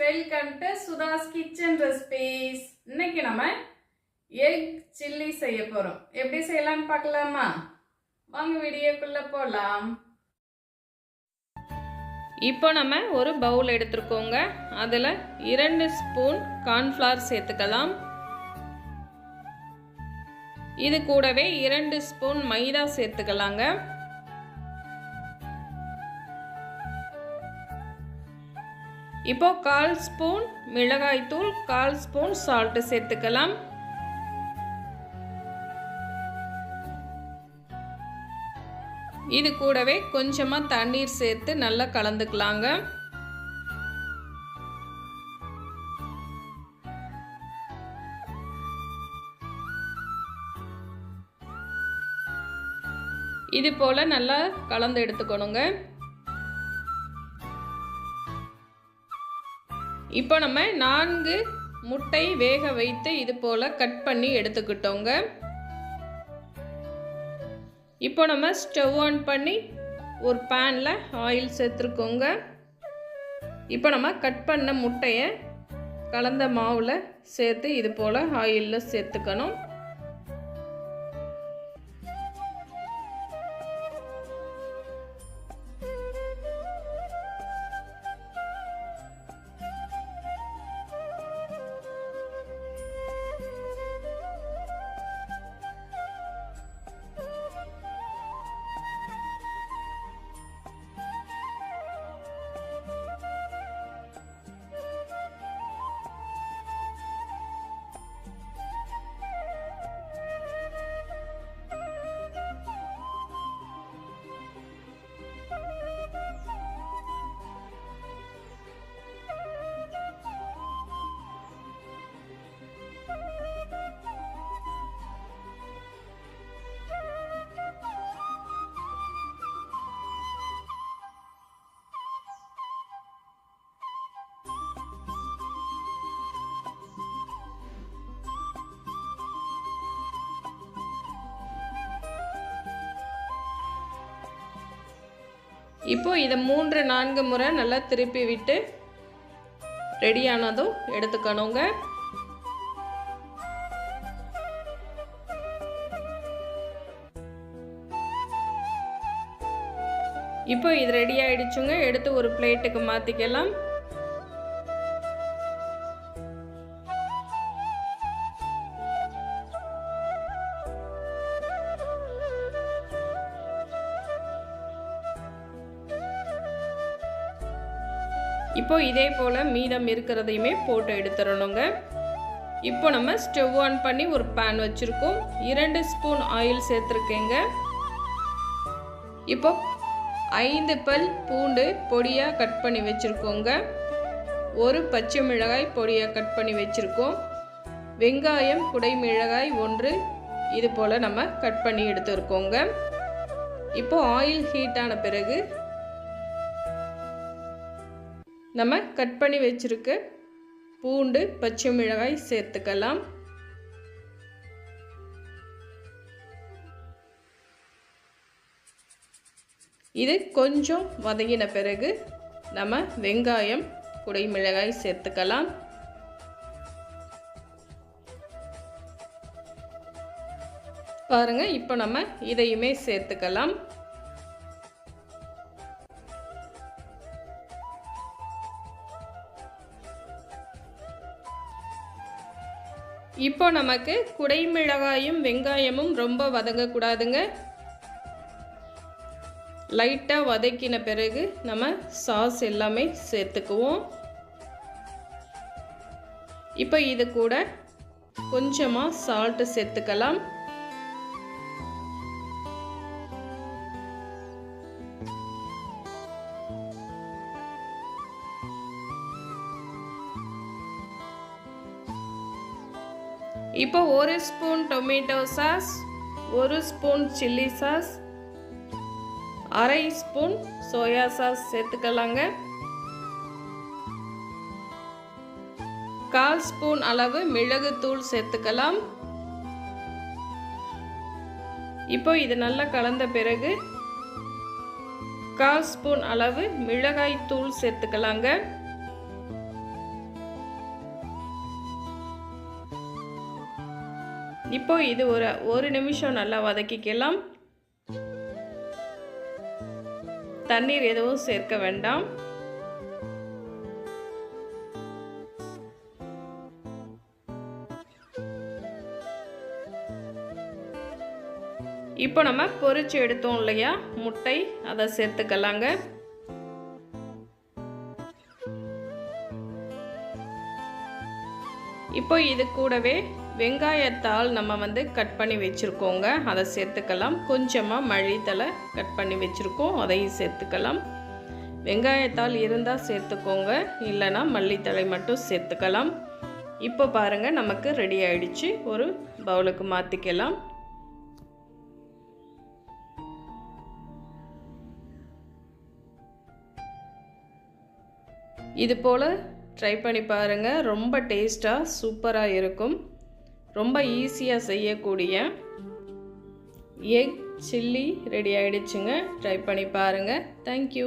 Welcome to Sudha's kitchen recipes. இன்னைக்கு நம்ம egg chilli செய்ய போறோம். எப்படி செய்யலாம்னு பார்க்கலாமா? வாங்க வீடியோக்குள்ள போலாம். இப்போ நம்ம ஒரு பவுல் எடுத்துக்கோங்க. அதில் 2 ஸ்பூன் கார்ன்ஃப்ளவர் சேர்த்துக்கலாம். இது கூடவே 2 ஸ்பூன் மைதா சேர்த்துக்கலாங்க. இப்போ 1/4 ஸ்பூன் மிளகாய்த்தூள், 1/4 ஸ்பூன் சால்ட் சேர்த்துக்கலாம். இது கூடவே கொஞ்சமாக தண்ணீர் சேர்த்து நல்லா கலந்துக்கலாங்க. இது போல் நல்லா கலந்து எடுத்துக்கணுங்க. இப்போ நம்ம 4 முட்டை வேக வைத்து இது போல் கட் பண்ணி எடுத்துக்கிட்டோங்க. இப்போ நம்ம ஸ்டவ் ஆன் பண்ணி ஒரு பேனில் ஆயில் சேர்த்துருக்கோங்க. இப்போ நம்ம கட் பண்ண முட்டையை கலந்த மாவில் சேர்த்து இது போல் ஆயிலில் சேர்த்துக்கணும். இப்போ இதை 3-4 முறை நல்லா திருப்பி விட்டு ரெடியானதும் எடுத்துக்கணுங்க. இப்போ இது ரெடி ஆயிடுச்சுங்க. எடுத்து ஒரு பிளேட்டுக்கு மாற்றிக்கலாம். இப்போ இதே போல் மீதம் இருக்கிறதையுமே போட்டு எடுத்துடணுங்க. இப்போ நம்ம ஸ்டவ் ஆன் பண்ணி ஒரு பேன் வச்சுருக்கோம். 2 ஸ்பூன் ஆயில் சேர்த்துருக்கேங்க. இப்போ 5 பல் பூண்டு பொடியாக கட் பண்ணி வச்சுருக்கோங்க. 1 பச்சை மிளகாய் பொடியாக கட் பண்ணி வச்சுருக்கோம். வெங்காயம் குடை மிளகாய் 1 இது போல் நம்ம கட் பண்ணி எடுத்துருக்கோங்க. இப்போ ஆயில் ஹீட் ஆன பிறகு நம்ம கட் பண்ணி வச்சுருக்க பூண்டு பச்சை மிளகாய் சேர்த்துக்கலாம். இது கொஞ்சம் வதங்கின பிறகு நம்ம வெங்காயம் குடை மிளகாய் சேர்த்துக்கலாம். பாருங்க, இப்போ நம்ம இதையுமே சேர்த்துக்கலாம். இப்போ நமக்கு குடை மிளகாயும் வெங்காயமும் ரொம்ப வதங்கக்கூடாதுங்க. லைட்டாக வதக்கின பிறகு நம்ம சாஸ் எல்லாமே சேர்த்துக்குவோம். இப்போ இது கூட கொஞ்சமாக சால்ட்டு சேர்த்துக்கலாம். இப்போ 1 spoon tomato sauce, 1 spoon chilli sauce, 1/2 spoon soya sauce சேர்த்துக்கலாங்க. 1/4 ஸ்பூன் அளவு மிளகுத்தூள் சேர்த்துக்கலாம். இப்போ இது நல்லா கலந்த பிறகு 1/4 ஸ்பூன் அளவு மிளகாய் தூள் சேர்த்துக்கலாங்க. இப்போ இது ஒரு நிமிஷம் நல்லா வதக்கிக்கலாம். தண்ணீர் எதுவும் சேர்க்க வேண்டாம். இப்போ நம்ம பொரிச்சு எடுத்தோம் இல்லையா முட்டை, அதை சேர்த்துக்கலாங்க. இப்போ இது கூடவே வெங்காயத்தால் நம்ம கட் பண்ணி வச்சுருக்கோங்க, அதை சேர்த்துக்கலாம். கொஞ்சமாக மல்லித்தழை கட் பண்ணி வச்சுருக்கோம், அதையும் சேர்த்துக்கலாம். வெங்காயத்தால் இருந்தால் சேர்த்துக்கோங்க, இல்லைனா மல்லித்தழை மட்டும் சேர்த்துக்கலாம். இப்போ பாருங்கள், நமக்கு ரெடி ஆயிடுச்சு. ஒரு பவுலுக்கு மாற்றிக்கலாம். இது போல் ட்ரை பண்ணி பாருங்கள், ரொம்ப டேஸ்ட்டாக சூப்பராக இருக்கும். ரொம்ப ஈஸியாக செய்யக்கூடிய எக் சில்லி ரெடி ஆகிடுச்சுங்க. ட்ரை பண்ணி பாருங்கள். தேங்க்யூ.